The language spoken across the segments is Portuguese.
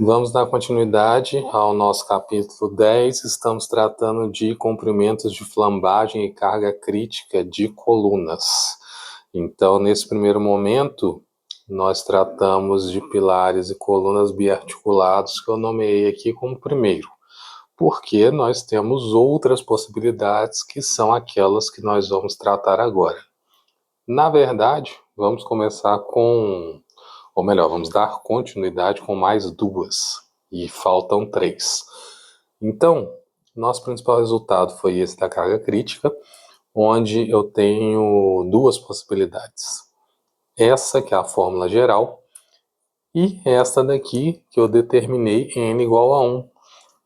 Vamos dar continuidade ao nosso capítulo 10. Estamos tratando de comprimentos de flambagem e carga crítica de colunas. Então, nesse primeiro momento, nós tratamos de pilares e colunas biarticulados, que eu nomeei aqui como primeiro, porque nós temos outras possibilidades que são aquelas que nós vamos tratar agora. Na verdade, vamos começar ou melhor, vamos dar continuidade com mais duas, e faltam três. Então, nosso principal resultado foi esse da carga crítica, onde eu tenho duas possibilidades. Essa, que é a fórmula geral, e esta daqui, que eu determinei n igual a 1.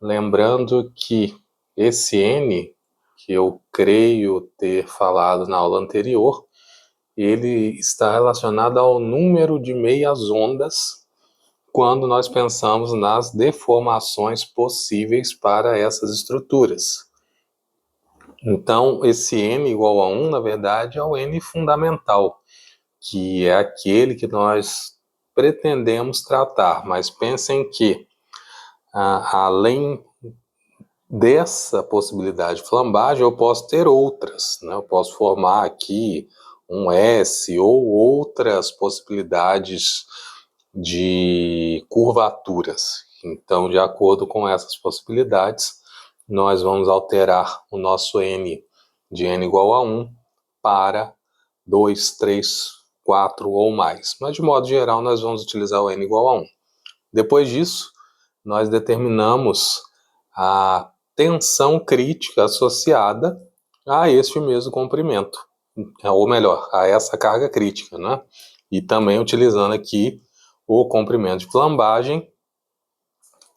Lembrando que esse n, que eu creio ter falado na aula anterior, ele está relacionado ao número de meias ondas quando nós pensamos nas deformações possíveis para essas estruturas. Então, esse n igual a 1, na verdade, é o n fundamental, que é aquele que nós pretendemos tratar. Mas pensem que, além dessa possibilidade de flambagem, eu posso ter outras, né? Eu posso formar aqui um S ou outras possibilidades de curvaturas. Então, de acordo com essas possibilidades, nós vamos alterar o nosso n de n igual a 1 para 2, 3, 4 ou mais. Mas, de modo geral, nós vamos utilizar o n igual a 1. Depois disso, nós determinamos a tensão crítica associada a este mesmo comprimento, ou melhor, a essa carga crítica, né? E também utilizando aqui o comprimento de flambagem,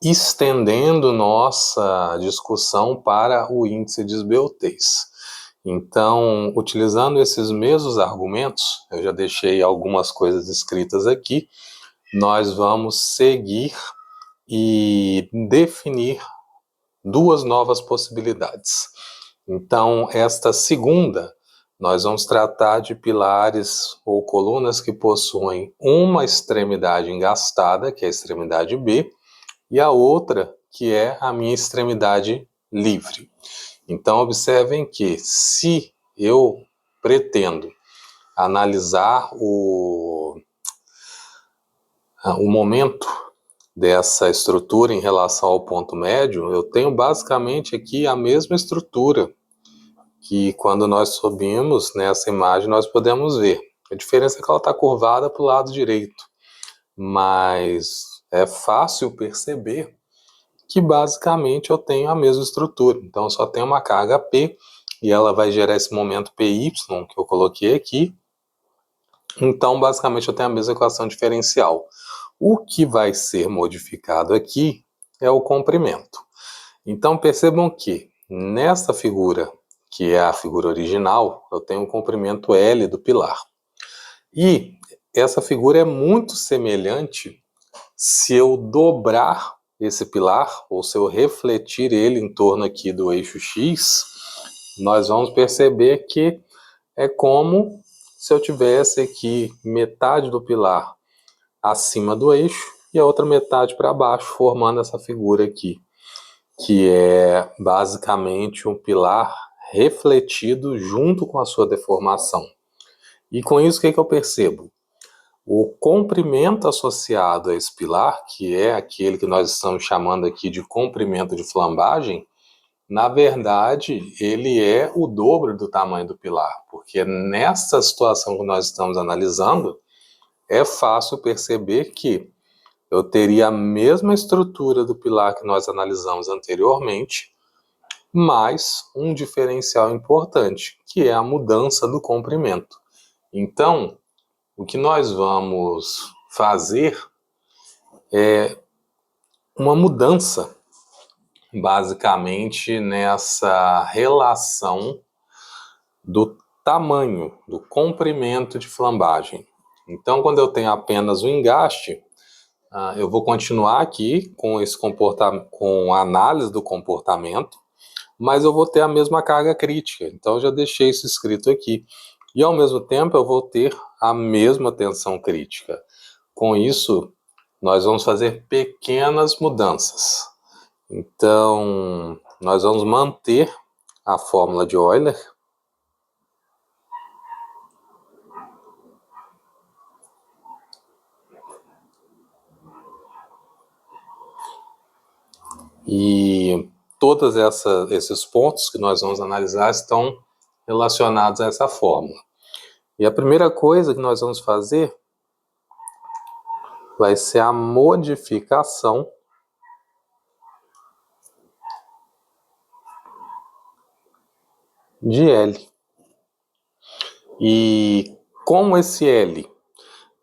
estendendo nossa discussão para o índice de esbeltez. Então, utilizando esses mesmos argumentos, eu já deixei algumas coisas escritas aqui, nós vamos seguir e definir duas novas possibilidades. Então, esta segunda, nós vamos tratar de pilares ou colunas que possuem uma extremidade engastada, que é a extremidade B, e a outra, que é a minha extremidade livre. Então, observem que se eu pretendo analisar o momento dessa estrutura em relação ao ponto médio, eu tenho basicamente aqui a mesma estrutura que quando nós subimos nessa imagem nós podemos ver. A diferença é que ela está curvada para o lado direito, mas é fácil perceber que basicamente eu tenho a mesma estrutura. Então eu só tenho uma carga P e ela vai gerar esse momento PY que eu coloquei aqui. Então basicamente eu tenho a mesma equação diferencial. O que vai ser modificado aqui é o comprimento. Então percebam que nessa figura, que é a figura original, eu tenho um comprimento L do pilar. E essa figura é muito semelhante se eu dobrar esse pilar, ou se eu refletir ele em torno aqui do eixo X, nós vamos perceber que é como se eu tivesse aqui metade do pilar acima do eixo e a outra metade para baixo, formando essa figura aqui, que é basicamente um pilar refletido junto com a sua deformação. E com isso, o que eu percebo? O comprimento associado a esse pilar, que é aquele que nós estamos chamando aqui de comprimento de flambagem, na verdade, ele é o dobro do tamanho do pilar, porque nessa situação que nós estamos analisando, é fácil perceber que eu teria a mesma estrutura do pilar que nós analisamos anteriormente, mas um diferencial importante, que é a mudança do comprimento. Então, o que nós vamos fazer é uma mudança, basicamente, nessa relação do tamanho, do comprimento de flambagem. Então, quando eu tenho apenas o engaste, eu vou continuar aqui com esse comportamento, com a análise do comportamento, mas eu vou ter a mesma carga crítica. Então eu já deixei isso escrito aqui. E ao mesmo tempo eu vou ter a mesma tensão crítica. Com isso, nós vamos fazer pequenas mudanças. Então, nós vamos manter a fórmula de Euler. E todos esses pontos que nós vamos analisar estão relacionados a essa fórmula. E a primeira coisa que nós vamos fazer vai ser a modificação de L. E como esse L,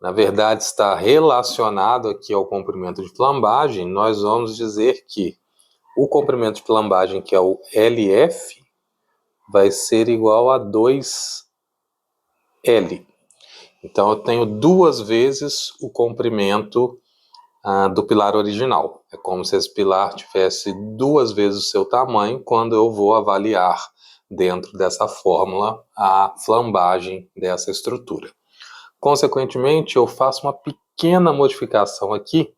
na verdade, está relacionado aqui ao comprimento de flambagem, nós vamos dizer que o comprimento de flambagem, que é o LF, vai ser igual a 2L. Então, eu tenho 2 vezes o comprimento do pilar original. É como se esse pilar tivesse 2 vezes o seu tamanho quando eu vou avaliar dentro dessa fórmula a flambagem dessa estrutura. Consequentemente, eu faço uma pequena modificação aqui,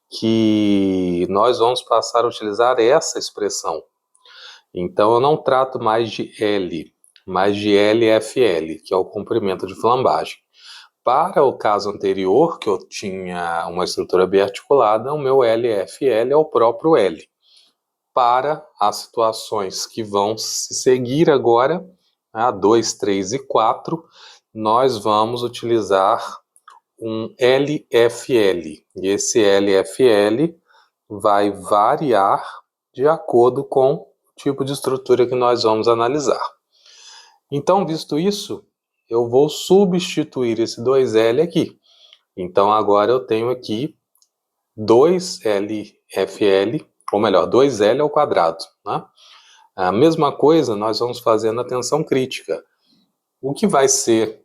que nós vamos passar a utilizar essa expressão. Então, eu não trato mais de L, mas de LFL, que é o comprimento de flambagem. Para o caso anterior, que eu tinha uma estrutura biarticulada, o meu LFL é o próprio L. Para as situações que vão se seguir agora, a 2, 3 e 4, nós vamos utilizar um LFL. E esse LFL vai variar de acordo com o tipo de estrutura que nós vamos analisar. Então, visto isso, eu vou substituir esse 2L aqui. Então, agora eu tenho aqui 2LFL, ou melhor, 2L ao quadrado, né? A mesma coisa nós vamos fazer na tensão crítica. O que vai ser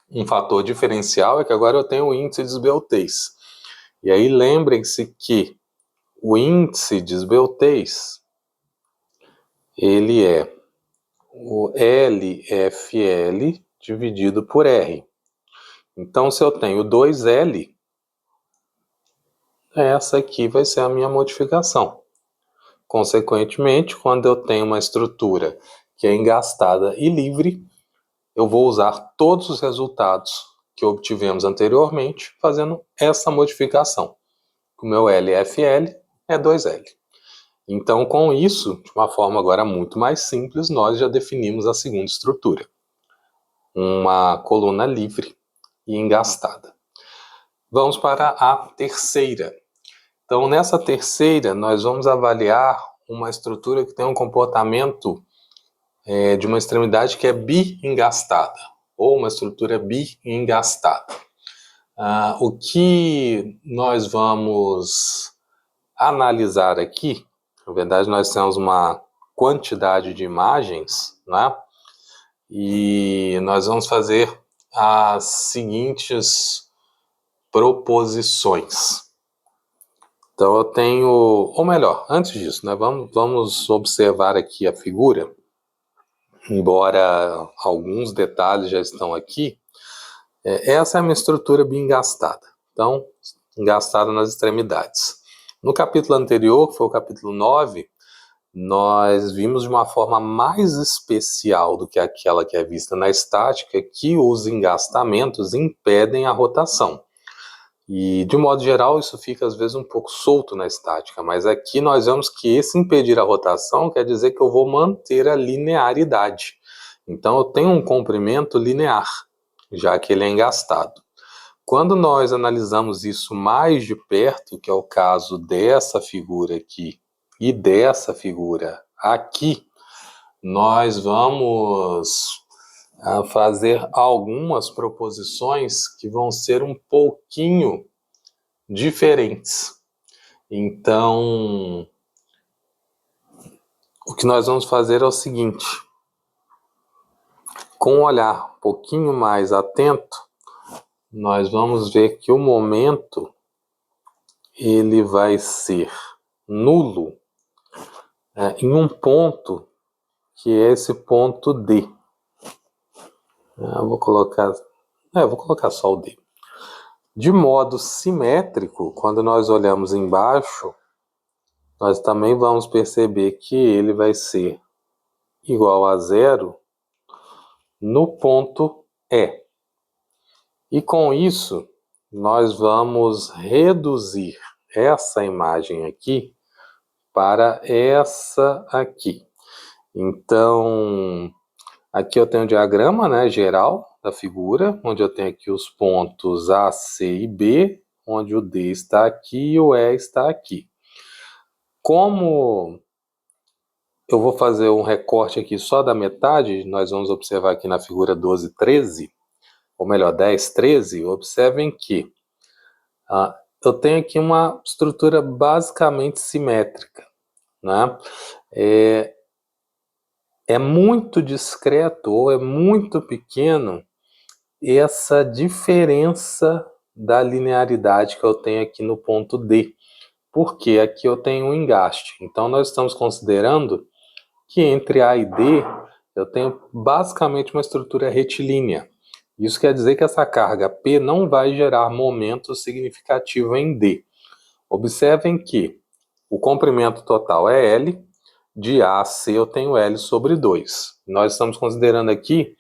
um fator diferencial é que agora eu tenho o índice de esbeltez. E aí lembrem-se que o índice de esbeltez, ele é o LFL dividido por R. Então, se eu tenho 2L, essa aqui vai ser a minha modificação. Consequentemente, quando eu tenho uma estrutura que é engastada e livre, eu vou usar todos os resultados que obtivemos anteriormente fazendo essa modificação. O meu LFL é 2L. Então, com isso, de uma forma agora muito mais simples, nós já definimos a segunda estrutura. Uma coluna livre e engastada. Vamos para a terceira. Então, nessa terceira, nós vamos avaliar uma estrutura que tem um comportamento de uma extremidade que é bi-engastada, ou uma estrutura bi-engastada. O que nós vamos analisar aqui, na verdade, nós temos uma quantidade de imagens, né? E nós vamos fazer as seguintes proposições. Então, eu tenho, ou melhor, antes disso, né, vamos observar aqui a figura, embora alguns detalhes já estão aqui. Essa é a minha estrutura bem engastada, então, engastada nas extremidades. No capítulo anterior, que foi o capítulo 9, nós vimos de uma forma mais especial do que aquela que é vista na estática, que os engastamentos impedem a rotação. E, de modo geral, isso fica às vezes um pouco solto na estática, mas aqui nós vemos que esse impedir a rotação quer dizer que eu vou manter a linearidade. Então, eu tenho um comprimento linear, já que ele é engastado. Quando nós analisamos isso mais de perto, que é o caso dessa figura aqui e dessa figura aqui, nós vamos fazer algumas proposições que vão ser um pouquinho diferentes. Então, o que nós vamos fazer é o seguinte: com um olhar um pouquinho mais atento, nós vamos ver que o momento ele vai ser nulo em um ponto que é esse ponto D. Eu vou colocar só o D. De modo simétrico, quando nós olhamos embaixo, nós também vamos perceber que ele vai ser igual a zero no ponto E. E com isso, nós vamos reduzir essa imagem aqui para essa aqui. Então, aqui eu tenho o diagrama, né, geral da figura, onde eu tenho aqui os pontos A, C e B, onde o D está aqui e o E está aqui. Como eu vou fazer um recorte aqui só da metade, nós vamos observar aqui na figura 12, 13, ou melhor, 10, 13, observem que eu tenho aqui uma estrutura basicamente simétrica, né? É muito discreto ou é muito pequeno essa diferença da linearidade que eu tenho aqui no ponto D, porque aqui eu tenho um engaste. Então nós estamos considerando que entre A e D eu tenho basicamente uma estrutura retilínea. Isso quer dizer que essa carga P não vai gerar momento significativo em D. Observem que o comprimento total é L, de A a C eu tenho L sobre 2. Nós estamos considerando aqui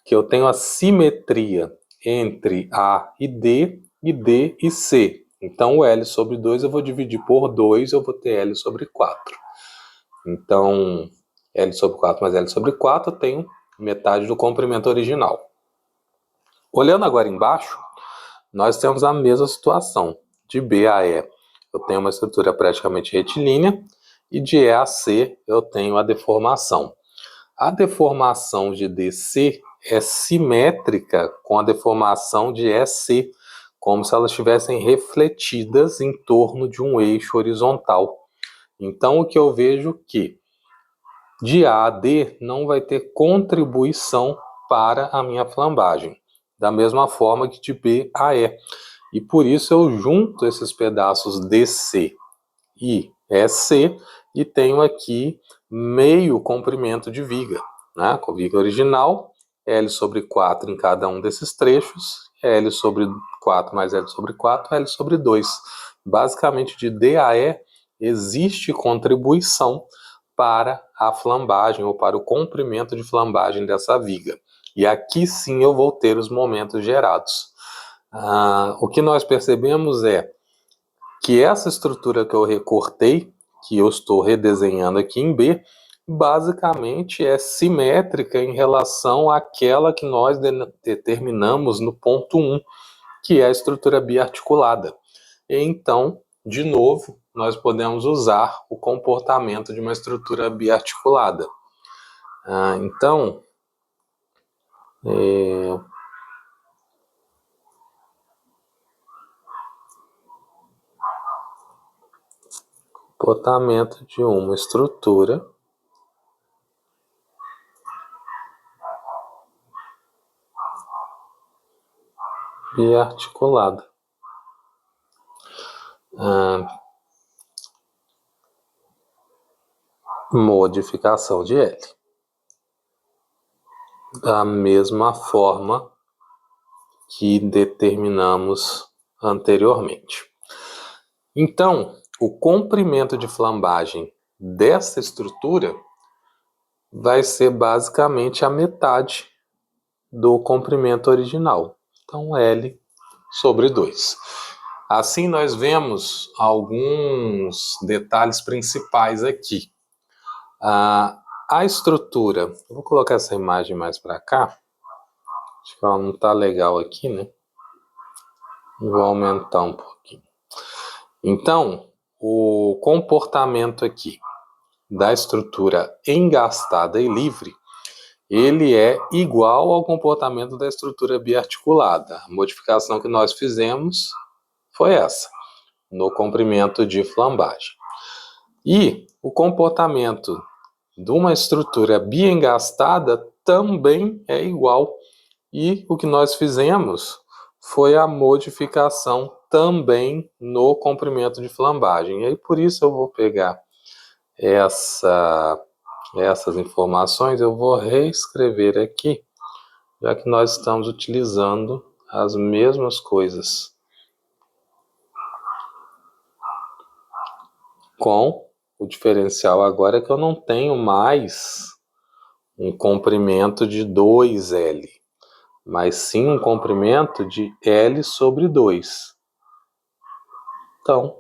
que eu tenho a simetria entre A e D e C. Então o L sobre 2 eu vou dividir por 2, eu vou ter L sobre 4. Então, L sobre 4 mais L sobre 4, eu tenho metade do comprimento original. Olhando agora embaixo, nós temos a mesma situação. De B a E, eu tenho uma estrutura praticamente retilínea, e de E a C, eu tenho a deformação. A deformação de DC é simétrica com a deformação de EC, como se elas estivessem refletidas em torno de um eixo horizontal. Então, o que eu vejo que de A a D não vai ter contribuição para a minha flambagem, da mesma forma que de B a E. E por isso eu junto esses pedaços DC e EC e tenho aqui meio comprimento de viga, né? Com viga original, L sobre 4 em cada um desses trechos, L sobre 4 mais L sobre 4, L sobre 2. Basicamente, de D a E, existe contribuição para a flambagem ou para o comprimento de flambagem dessa viga. E aqui sim eu vou ter os momentos gerados. O que nós percebemos é que essa estrutura que eu recortei, que eu estou redesenhando aqui em B, basicamente é simétrica em relação àquela que nós determinamos no ponto 1, que é a estrutura biarticulada. E então, de novo, nós podemos usar o comportamento de uma estrutura biarticulada. Então, comportamento de uma estrutura biarticulada. Modificação de L. Da mesma forma que determinamos anteriormente. Então, o comprimento de flambagem dessa estrutura vai ser basicamente a metade do comprimento original. Então, L sobre 2. Assim, nós vemos alguns detalhes principais aqui. A estrutura, eu vou colocar essa imagem mais para cá, acho que ela não está legal aqui, né? Vou aumentar um pouquinho. Então, o comportamento aqui da estrutura engastada e livre, ele é igual ao comportamento da estrutura biarticulada. A modificação que nós fizemos foi essa, no comprimento de flambagem. E o comportamento de uma estrutura biengastada também é igual. E o que nós fizemos foi a modificação também no comprimento de flambagem. E aí, por isso eu vou pegar essas informações, eu vou reescrever aqui, já que nós estamos utilizando as mesmas coisas com o diferencial agora é que eu não tenho mais um comprimento de 2L, mas sim um comprimento de L sobre 2. Então,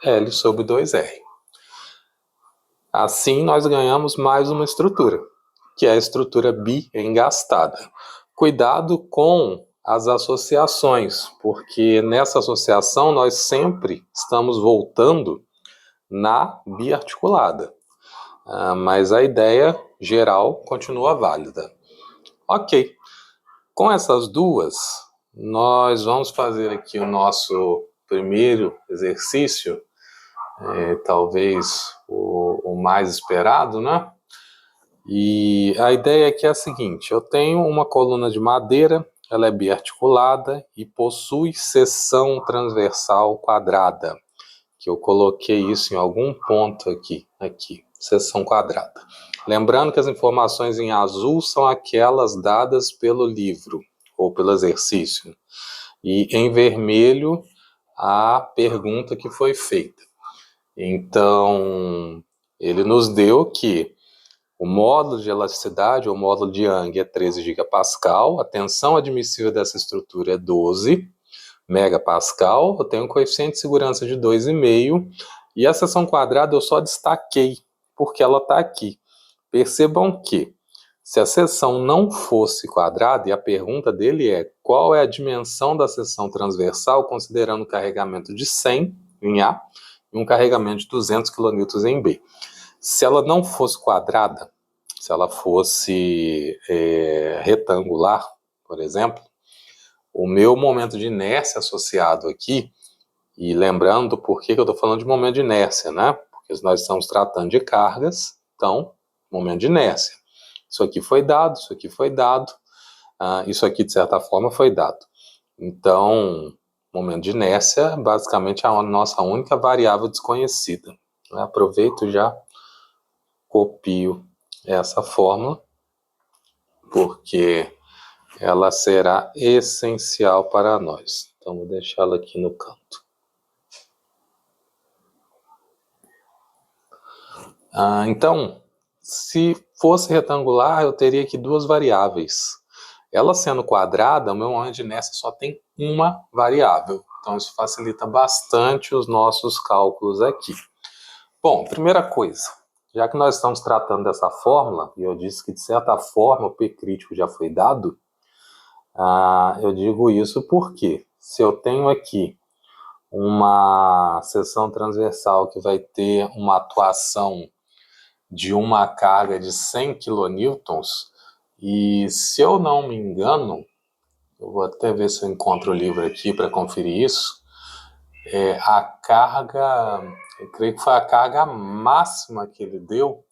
L sobre 2R. Assim, nós ganhamos mais uma estrutura, que é a estrutura bi-engastada. Cuidado com as associações, porque nessa associação nós sempre estamos voltando na biarticulada. Mas a ideia geral continua válida. Ok, com essas duas, nós vamos fazer aqui o nosso primeiro exercício, talvez o mais esperado, né? E a ideia aqui é a seguinte: eu tenho uma coluna de madeira, ela é biarticulada e possui seção transversal quadrada, que eu coloquei isso em algum ponto aqui, seção quadrada. Lembrando que as informações em azul são aquelas dadas pelo livro ou pelo exercício, e em vermelho a pergunta que foi feita. Então, ele nos deu que o módulo de elasticidade, ou módulo de Young, é 13 gigapascal, a tensão admissível dessa estrutura é 12 megapascal, eu tenho um coeficiente de segurança de 2,5, e a seção quadrada eu só destaquei, porque ela está aqui. Percebam que, se a seção não fosse quadrada, e a pergunta dele é qual é a dimensão da seção transversal, considerando o carregamento de 100 em A, e um carregamento de 200 kN em B. Se ela não fosse quadrada, se ela fosse retangular, por exemplo, o meu momento de inércia associado aqui, e lembrando por que eu estou falando de momento de inércia, né? Porque nós estamos tratando de cargas, então, momento de inércia. Isso aqui foi dado, isso aqui foi dado, isso aqui, de certa forma, foi dado. Então, momento de inércia, basicamente, é a nossa única variável desconhecida. Aproveito e já copio essa fórmula, porque ela será essencial para nós. Então, vou deixá-la aqui no canto. Então, se fosse retangular, eu teria aqui duas variáveis. Ela sendo quadrada, o meu momento de inércia só tem uma variável. Então, isso facilita bastante os nossos cálculos aqui. Bom, primeira coisa, já que nós estamos tratando dessa fórmula, e eu disse que, de certa forma, o P crítico já foi dado, eu digo isso porque, se eu tenho aqui uma seção transversal que vai ter uma atuação de uma carga de 100 kN, e se eu não me engano, eu vou até ver se eu encontro o livro aqui para conferir isso, a carga, eu creio que foi a carga máxima que ele deu,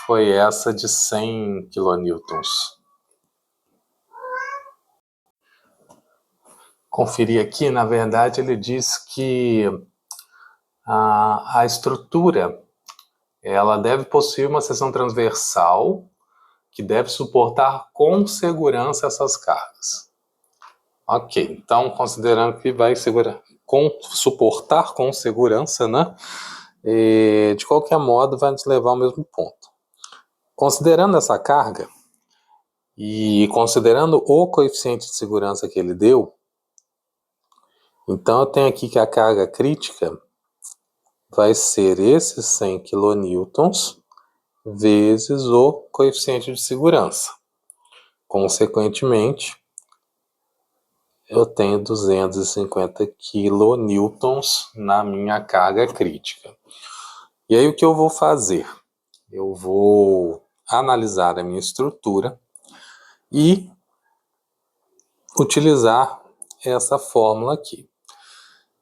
foi essa de 100 kN. Conferir aqui, na verdade, ele diz que a estrutura ela deve possuir uma seção transversal que deve suportar com segurança essas cargas. Ok, então considerando que vai suportar com segurança, né? De qualquer modo vai nos levar ao mesmo ponto. Considerando essa carga e considerando o coeficiente de segurança que ele deu, então eu tenho aqui que a carga crítica vai ser esses 100 kN vezes o coeficiente de segurança. Consequentemente, eu tenho 250 kN na minha carga crítica. E aí o que eu vou fazer? Eu vou analisar a minha estrutura e utilizar essa fórmula aqui.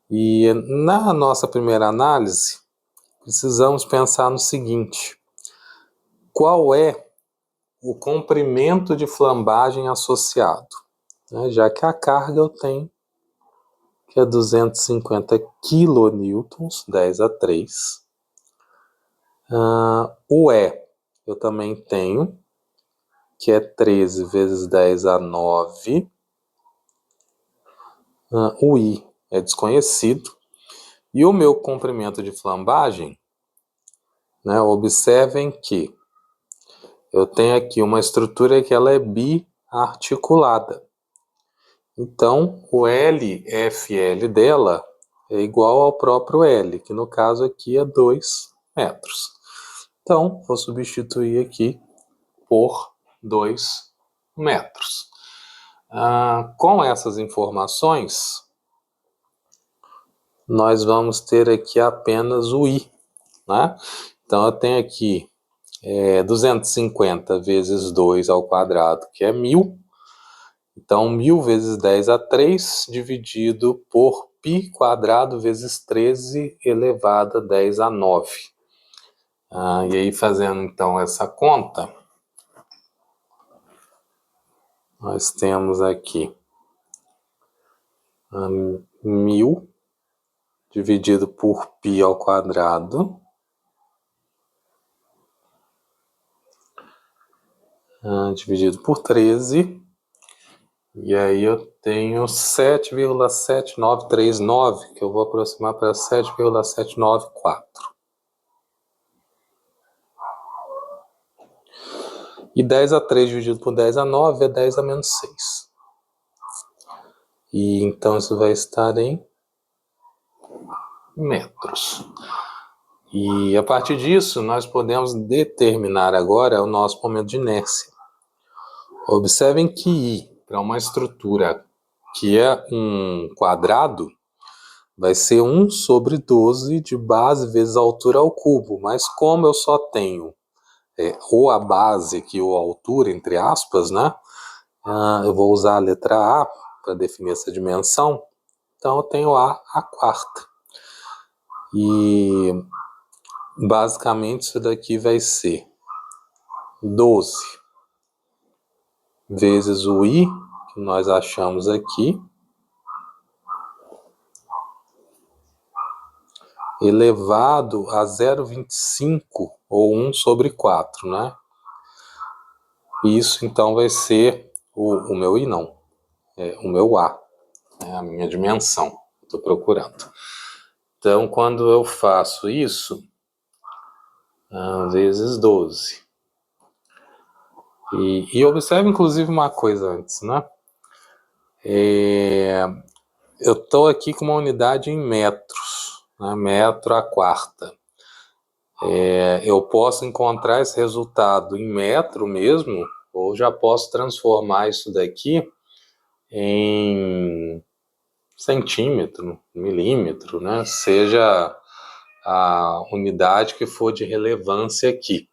E na nossa primeira análise, precisamos pensar no seguinte: qual é o comprimento de flambagem associado? Já que a carga eu tenho que é 250 kN, 10⁻3. O E eu também tenho, que é 13 vezes 10⁻9. O I é desconhecido. E o meu comprimento de flambagem, né, observem que eu tenho aqui uma estrutura que ela é biarticulada. Então, o LFL dela é igual ao próprio L, que no caso aqui é 2 metros. Então, vou substituir aqui por 2 metros. Com essas informações, nós vamos ter aqui apenas o I, né? Então, eu tenho aqui 250 vezes 2 ao quadrado, que é 1.000. Então, 1.000 vezes 10 a 3, dividido por π quadrado vezes 13 elevado a 10 a 9. E aí, fazendo então essa conta, nós temos aqui 1.000 dividido por π ao quadrado, dividido por 13, e aí eu tenho 7,7939, que eu vou aproximar para 7,794. E 10 a 3 dividido por 10 a 9 é 10 a menos 6. E então isso vai estar em metros. E a partir disso, nós podemos determinar agora o nosso momento de inércia. Observem que I, para uma estrutura que é um quadrado, vai ser 1 sobre 12 de base vezes a altura ao cubo. Mas como eu só tenho ou a base aqui ou a altura, entre aspas, né? Eu vou usar a letra A para definir essa dimensão. Então eu tenho A quarta. E basicamente isso daqui vai ser 12 vezes o I, que nós achamos aqui, elevado a 0,25 ou 1 sobre 4, né? Isso então vai ser o meu I não, o meu A, a minha dimensão, estou procurando. Então quando eu faço isso, vezes 12. E observe inclusive uma coisa antes, né? Eu estou aqui com uma unidade em metros, né? Metro a quarta. Eu posso encontrar esse resultado em metro mesmo, ou já posso transformar isso daqui em centímetro, milímetro, né? Seja a unidade que for de relevância aqui.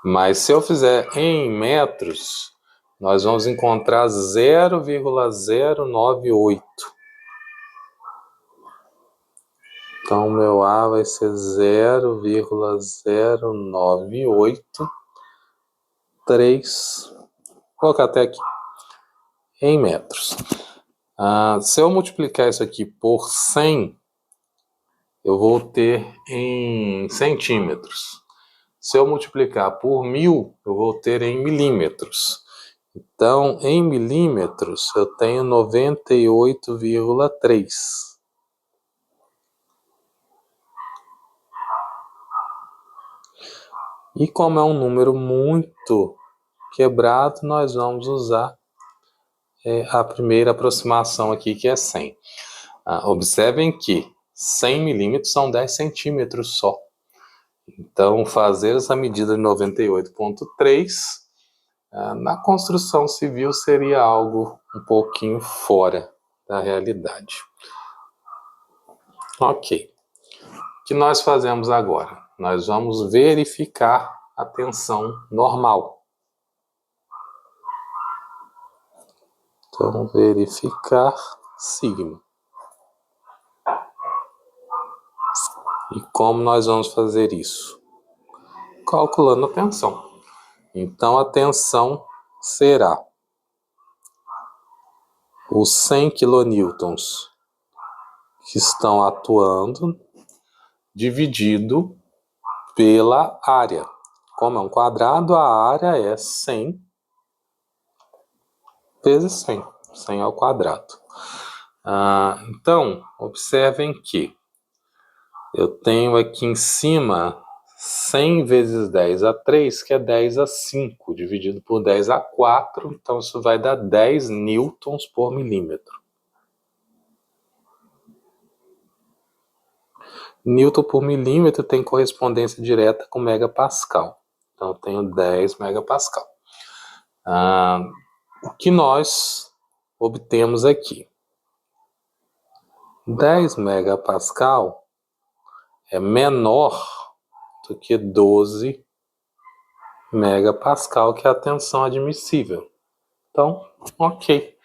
Mas se eu fizer em metros, nós vamos encontrar 0,098. Então, o meu A vai ser 0,0983, vou colocar até aqui, em metros. Se eu multiplicar isso aqui por 100, eu vou ter em centímetros. Se eu multiplicar por 1.000, eu vou ter em milímetros. Então, em milímetros, eu tenho 98,3. E como é um número muito quebrado, nós vamos usar a primeira aproximação aqui, que é 100. Observem que 100 milímetros são 10 centímetros só. Então, fazer essa medida de 98,3 na construção civil seria algo um pouquinho fora da realidade. Ok. O que nós fazemos agora? Nós vamos verificar a tensão normal. Então, verificar sigma. E como nós vamos fazer isso? Calculando a tensão. Então, a tensão será os 100 kN que estão atuando dividido pela área. Como é um quadrado, a área é 100 vezes 100. 100 ao quadrado. Então, observem que eu tenho aqui em cima 100 vezes 10 a 3, que é 10 a 5, dividido por 10 a 4, então isso vai dar 10 newtons por milímetro. Newton por milímetro tem correspondência direta com megapascal. Então eu tenho 10 megapascal. O que nós obtemos aqui? 10 megapascal é menor do que 12 megapascal, que é a tensão admissível. Então, ok.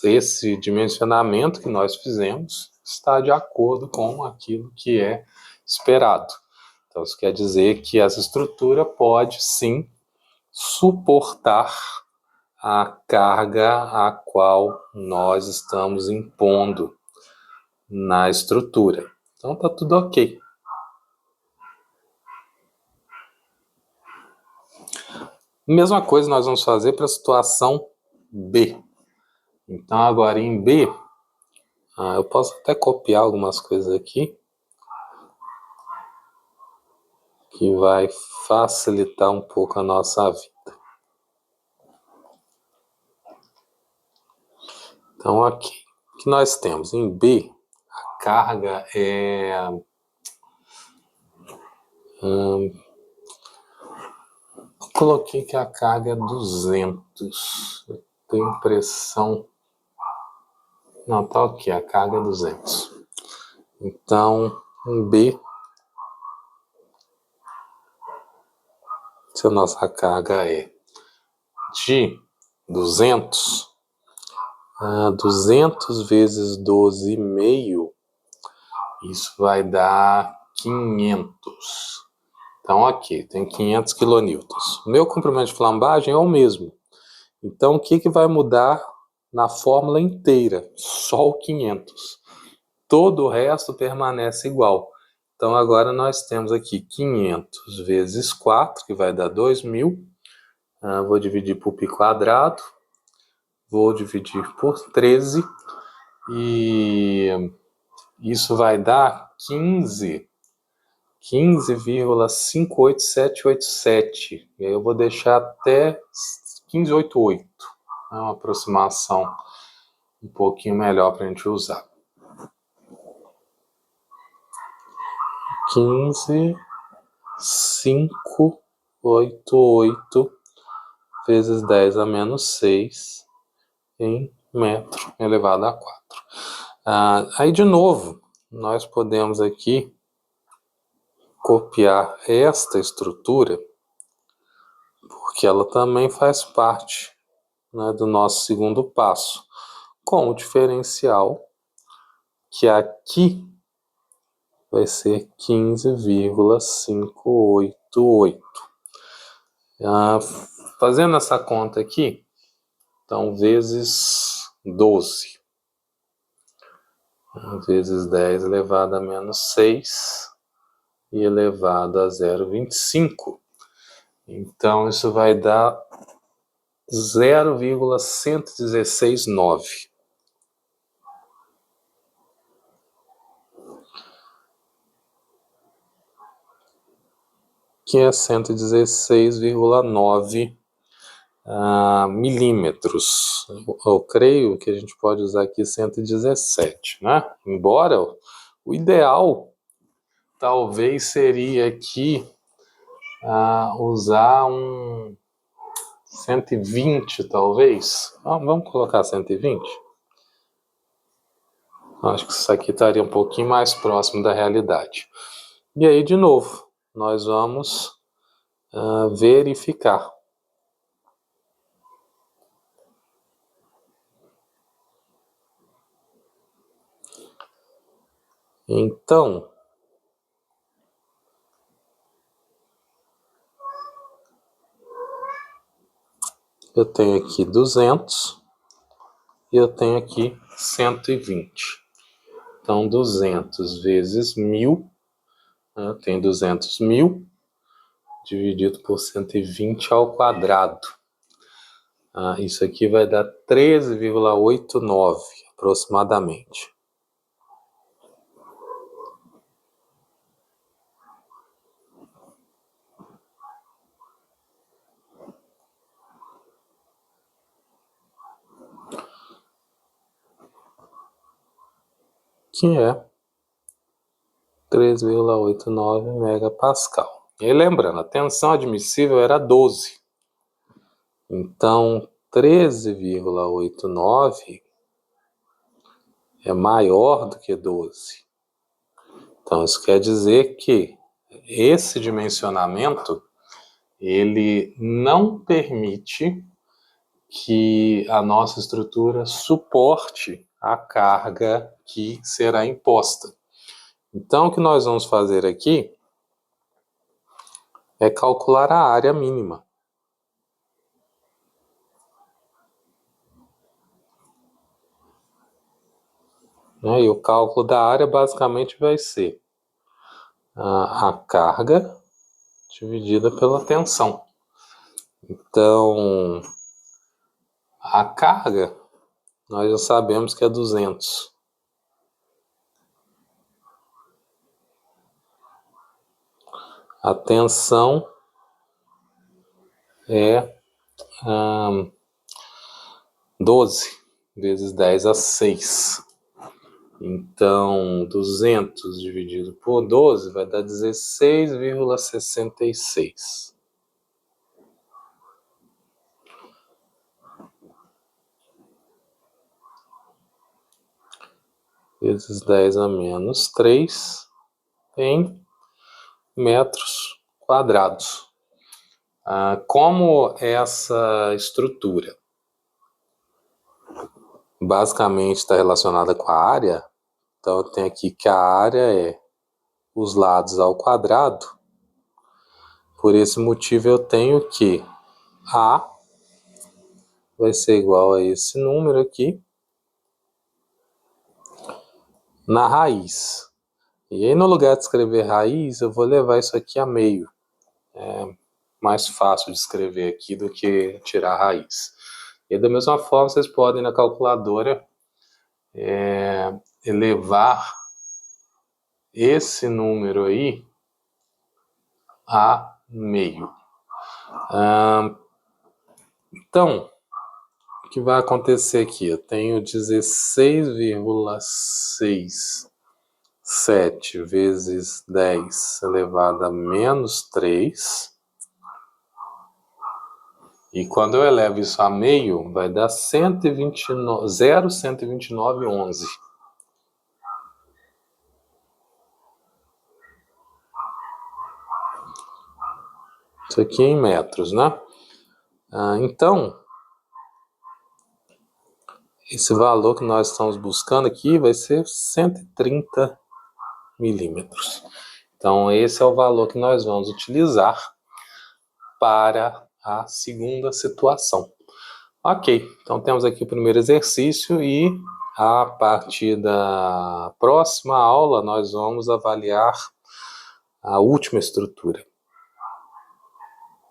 Esse dimensionamento que nós fizemos está de acordo com aquilo que é esperado. Então, isso quer dizer que essa estrutura pode, sim, suportar a carga a qual nós estamos impondo na estrutura. Então, está tudo ok. Mesma coisa nós vamos fazer para a situação B. Então, agora em B, eu posso até copiar algumas coisas aqui, que vai facilitar um pouco a nossa vida. Então, aqui, o que nós temos? Em B, a carga é... eu coloquei que a carga é 200. Eu tenho impressão... Não, tá ok, a carga é 200. Então, em B, se a nossa carga é de 200, 200 vezes 12,5, isso vai dar 500. Então, aqui, tem 500 quilonewtons. O meu comprimento de flambagem é o mesmo. Então, o que vai mudar na fórmula inteira? Só o 500. Todo o resto permanece igual. Então, agora nós temos aqui 500 vezes 4, que vai dar 2.000. Vou dividir por π², vou dividir por 13, e isso vai dar 15,58787. E aí eu vou deixar até 1588. É uma aproximação um pouquinho melhor para a gente usar. 15,588 vezes 10 a menos 6 em metro elevado a 4. Aí, de novo, nós podemos aqui copiar esta estrutura, porque ela também faz parte, né, do nosso segundo passo, com o diferencial que aqui vai ser 15,588. Fazendo essa conta aqui, então, vezes 12. Vezes 10 elevado a menos 6 e elevado a 0,25. Então, isso vai dar 0,1169. Que é 116,9 milímetros. Eu creio que a gente pode usar aqui 117, né? Embora o ideal talvez seria aqui usar um 120, talvez. Vamos colocar 120? Acho que isso aqui estaria um pouquinho mais próximo da realidade. E aí, de novo, nós vamos verificar. Então, eu tenho aqui 200 e eu tenho aqui 120. Então, 200 vezes 1.000, eu tenho 200.000 dividido por 120 ao quadrado. Isso aqui vai dar 13,89 aproximadamente. Que é 3,89 megapascal. E lembrando, a tensão admissível era 12. Então, 13,89 é maior do que 12. Então, isso quer dizer que esse dimensionamento, ele não permite que a nossa estrutura suporte a carga que será imposta. Então, o que nós vamos fazer aqui é calcular a área mínima. E o cálculo da área basicamente vai ser a carga dividida pela tensão. Então, a carga nós já sabemos que é 200. A tensão é 12 vezes 10 a 6. Então, 200 dividido por 12 vai dar 16,66. Vezes 10 a menos 3 em metros quadrados. Como essa estrutura basicamente está relacionada com a área, então eu tenho aqui que a área é os lados ao quadrado. Por esse motivo eu tenho que A vai ser igual a esse número aqui na raiz. E aí, no lugar de escrever raiz, eu vou levar isso aqui a meio. É mais fácil de escrever aqui do que tirar a raiz. E da mesma forma, vocês podem na calculadora elevar esse número aí a meio. Então, o que vai acontecer aqui? Eu tenho 16,67 vezes 10 elevado a menos 3. E quando eu elevo isso a meio, vai dar 0,129,11. Isso aqui em metros, né? Então, esse valor que nós estamos buscando aqui vai ser 130 milímetros. Então, esse é o valor que nós vamos utilizar para a segunda situação. Ok, então temos aqui o primeiro exercício e a partir da próxima aula nós vamos avaliar a última estrutura.